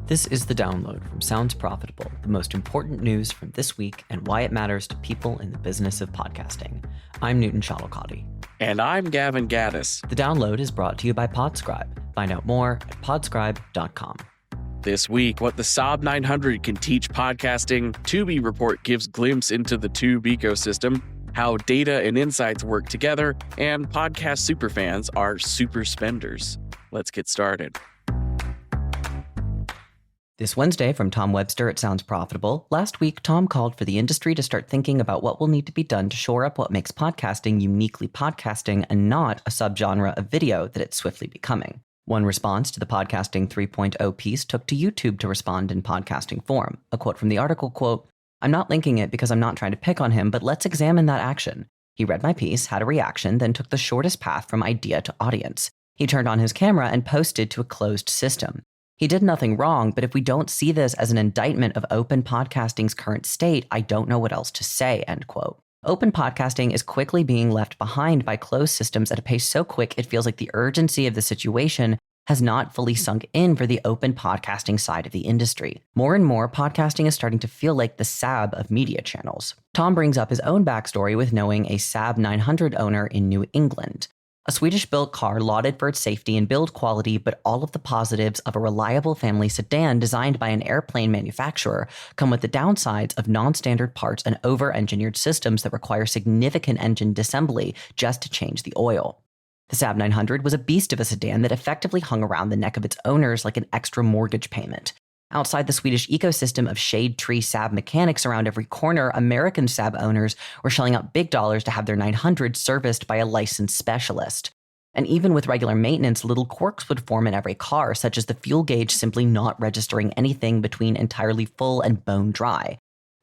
This is the download from Sounds Profitable, the most important news from this week and why it matters to people in the business of podcasting. I'm Newton Chadalkotty. And I'm Gavin Gaddis. The download is brought to you by Podscribe. Find out more at podscribe.com. This week, what the Saab 900 can teach podcasting, Tubi report gives glimpse into the Tube ecosystem, how data and insights work together, and podcast superfans are super spenders. Let's get started. This Wednesday from Tom Webster at Sounds Profitable, last week Tom called for the industry to start thinking about what will need to be done to shore up what makes podcasting uniquely podcasting and not a subgenre of video that it's swiftly becoming. One response to the Podcasting 3.0 piece took to YouTube to respond in podcasting form. A quote from the article, quote, "I'm not linking it because I'm not trying to pick on him, but let's examine that action. He read my piece, had a reaction, then took the shortest path from idea to audience. He turned on his camera and posted to a closed system. He did nothing wrong, but if we don't see this as an indictment of open podcasting's current state, I don't know what else to say," end quote. Open podcasting is quickly being left behind by closed systems at a pace so quick it feels like the urgency of the situation has not fully sunk in for the open podcasting side of the industry. More and more, podcasting is starting to feel like the Saab of media channels. Tom brings up his own backstory with knowing a Saab 900 owner in New England. A Swedish-built car lauded for its safety and build quality, but all of the positives of a reliable family sedan designed by an airplane manufacturer come with the downsides of non-standard parts and over-engineered systems that require significant engine disassembly just to change the oil. The Saab 900 was a beast of a sedan that effectively hung around the neck of its owners like an extra mortgage payment. Outside the Swedish ecosystem of shade tree Saab mechanics around every corner, American Saab owners were shelling out big dollars to have their 900 serviced by a licensed specialist. And even with regular maintenance, little quirks would form in every car, such as the fuel gauge simply not registering anything between entirely full and bone dry.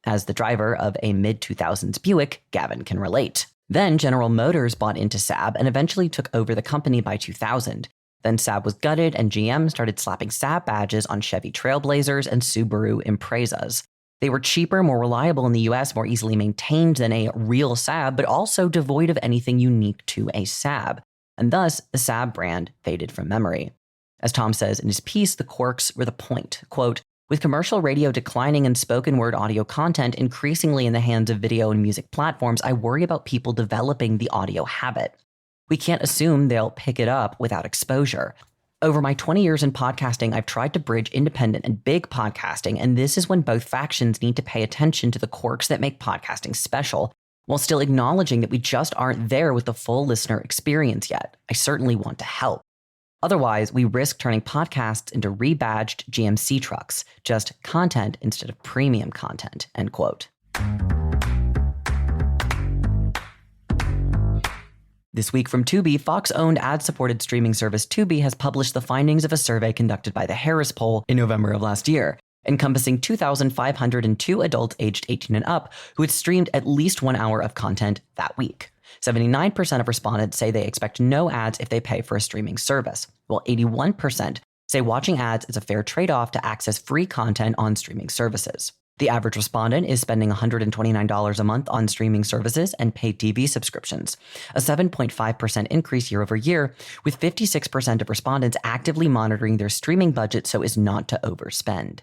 As the driver of a mid-2000s Buick, Gavin can relate. Then General Motors bought into Saab and eventually took over the company by 2000. Then Saab was gutted and GM started slapping Saab badges on Chevy Trailblazers and Subaru Imprezas. They were cheaper, more reliable in the US, more easily maintained than a real Saab, but also devoid of anything unique to a Saab. And thus, the Saab brand faded from memory. As Tom says in his piece, the quirks were the point. Quote, "With commercial radio declining and spoken word audio content increasingly in the hands of video and music platforms, I worry about people developing the audio habit. We can't assume they'll pick it up without exposure. Over my 20 years in podcasting, I've tried to bridge independent and big podcasting, and this is when both factions need to pay attention to the quirks that make podcasting special, while still acknowledging that we just aren't there with the full listener experience yet. I certainly want to help. Otherwise, we risk turning podcasts into rebadged GMC trucks, just content instead of premium content," end quote. This week from Tubi, Fox-owned ad-supported streaming service Tubi has published the findings of a survey conducted by the Harris Poll in November of last year, encompassing 2,502 adults aged 18 and up who had streamed at least 1 hour of content that week. 79% of respondents say they expect no ads if they pay for a streaming service, while 81% say watching ads is a fair trade-off to access free content on streaming services. The average respondent is spending $129 a month on streaming services and paid TV subscriptions, a 7.5% increase year over year, with 56% of respondents actively monitoring their streaming budget so as not to overspend.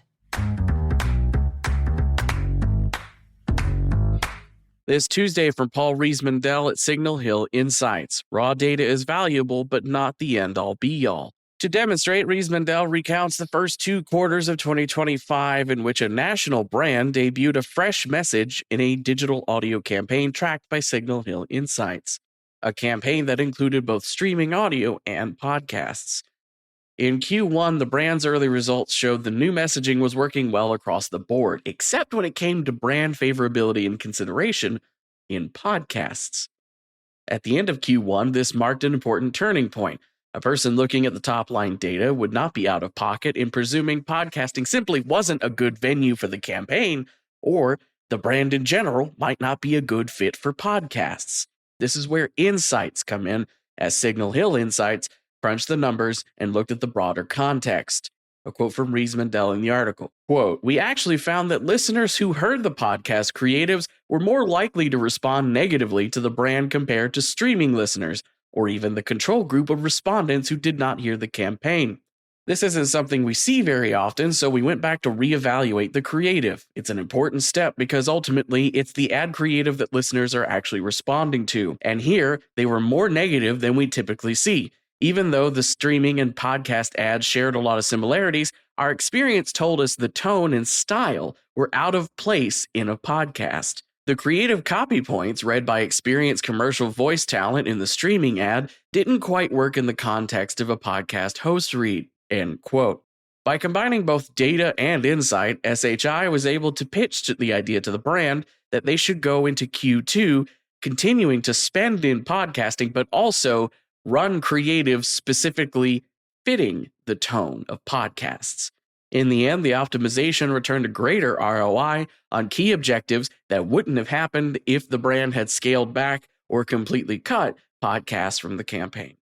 This Tuesday from Paul Riesmandel at Signal Hill Insights. Raw data is valuable, but not the end-all be-all. To demonstrate, Riesmandel recounts the first 2 quarters of 2025 in which a national brand debuted a fresh message in a digital audio campaign tracked by Signal Hill Insights, a campaign that included both streaming audio and podcasts. In Q1, the brand's early results showed the new messaging was working well across the board, except when it came to brand favorability and consideration in podcasts. At the end of Q1, this marked an important turning point. A person looking at the top-line data would not be out of pocket in presuming podcasting simply wasn't a good venue for the campaign, or the brand in general might not be a good fit for podcasts. This is where insights come in, as Signal Hill Insights crunched the numbers and looked at the broader context. A quote from Riesmandel in the article. Quote, "We actually found that listeners who heard the podcast creatives were more likely to respond negatively to the brand compared to streaming listeners, or even the control group of respondents who did not hear the campaign. This isn't something we see very often, so we went back to reevaluate the creative. It's an important step because ultimately it's the ad creative that listeners are actually responding to. And here, they were more negative than we typically see. Even though the streaming and podcast ads shared a lot of similarities, our experience told us the tone and style were out of place in a podcast. The creative copy points read by experienced commercial voice talent in the streaming ad didn't quite work in the context of a podcast host read. End quote. By combining both data and insight, SHI was able to pitch the idea to the brand that they should go into Q2 continuing to spend in podcasting, but also run creative specifically fitting the tone of podcasts. In the end, the optimization returned a greater ROI on key objectives that wouldn't have happened if the brand had scaled back or completely cut podcasts from the campaign.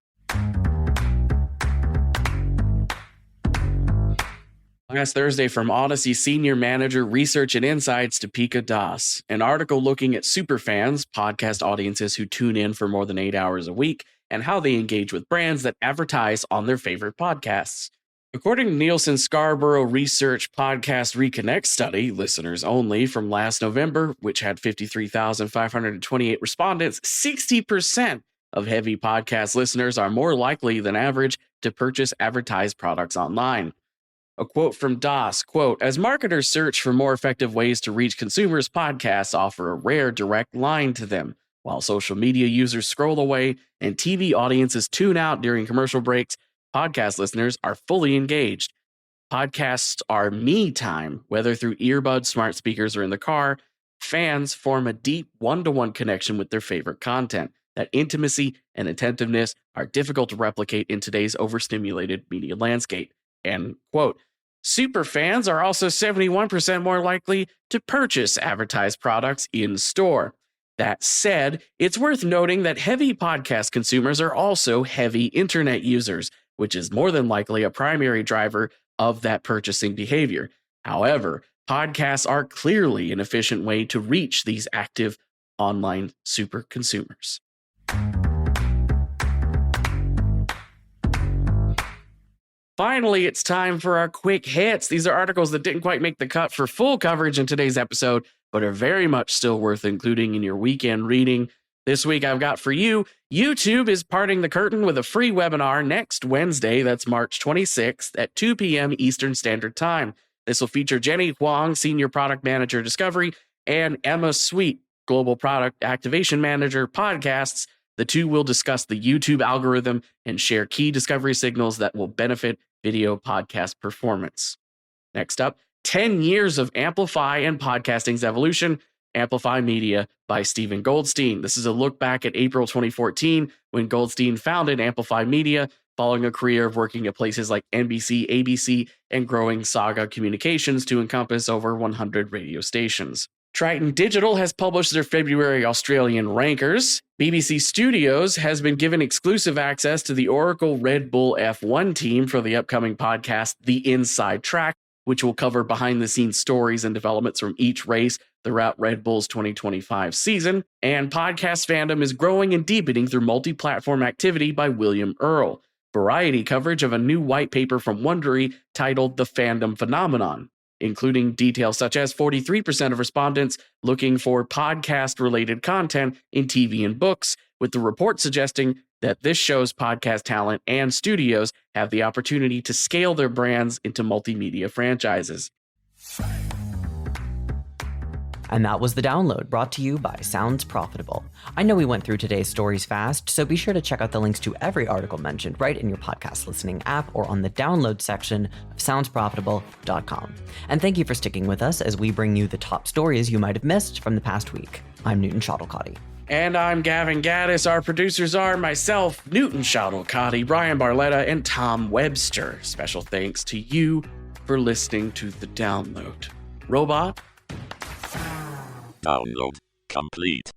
Last Thursday, from Odyssey Senior Manager Research and Insights to Pika Das, an article looking at superfans, podcast audiences who tune in for more than 8 hours a week, and how they engage with brands that advertise on their favorite podcasts. According to Nielsen Scarborough Research Podcast Reconnect study, listeners only, from last November, which had 53,528 respondents, 60% of heavy podcast listeners are more likely than average to purchase advertised products online. A quote from Das, quote, "As marketers search for more effective ways to reach consumers, podcasts offer a rare direct line to them. While social media users scroll away and TV audiences tune out during commercial breaks, podcast listeners are fully engaged. Podcasts are me time, whether through earbuds, smart speakers, or in the car. Fans form a deep one-to-one connection with their favorite content. That intimacy and attentiveness are difficult to replicate in today's overstimulated media landscape." End quote. Super fans are also 71% more likely to purchase advertised products in store. That said, it's worth noting that heavy podcast consumers are also heavy internet users, which is more than likely a primary driver of that purchasing behavior. However, podcasts are clearly an efficient way to reach these active online super consumers. Finally, it's time for our quick hits. These are articles that didn't quite make the cut for full coverage in today's episode, but are very much still worth including in your weekend reading. This week, I've got for you, YouTube is parting the curtain with a free webinar next Wednesday, that's March 26th at 2 p.m. Eastern Standard Time. This will feature Jenny Huang, Senior Product Manager Discovery, and Emma Sweet, Global Product Activation Manager Podcasts. The two will discuss the YouTube algorithm and share key discovery signals that will benefit video podcast performance. Next up, 10 Years of Amplify and Podcasting's Evolution, Amplify Media by Stephen Goldstein. This is a look back at April 2014 when Goldstein founded Amplify Media, following a career of working at places like NBC, ABC, and growing Saga Communications to encompass over 100 radio stations. Triton Digital has published their February Australian rankers. BBC Studios has been given exclusive access to the Oracle Red Bull F1 team for the upcoming podcast, The Inside Track, which will cover behind-the-scenes stories and developments from each race throughout Red Bull's 2025 season. And podcast fandom is growing and deepening through multi-platform activity by William Earl. Variety coverage of a new white paper from Wondery titled The Fandom Phenomenon, including details such as 43% of respondents looking for podcast-related content in TV and books, with the report suggesting that this show's podcast talent and studios have the opportunity to scale their brands into multimedia franchises. And that was The Download, brought to you by Sounds Profitable. I know we went through today's stories fast, so be sure to check out the links to every article mentioned right in your podcast listening app or on the download section of soundsprofitable.com. And thank you for sticking with us as we bring you the top stories you might have missed from the past week. I'm Newton Shuttlecotty. And I'm Gavin Gaddis. Our producers are myself, Newton Shuttlecotty, Brian Barletta, and Tom Webster. Special thanks to you for listening to The Download. Robot? Download complete.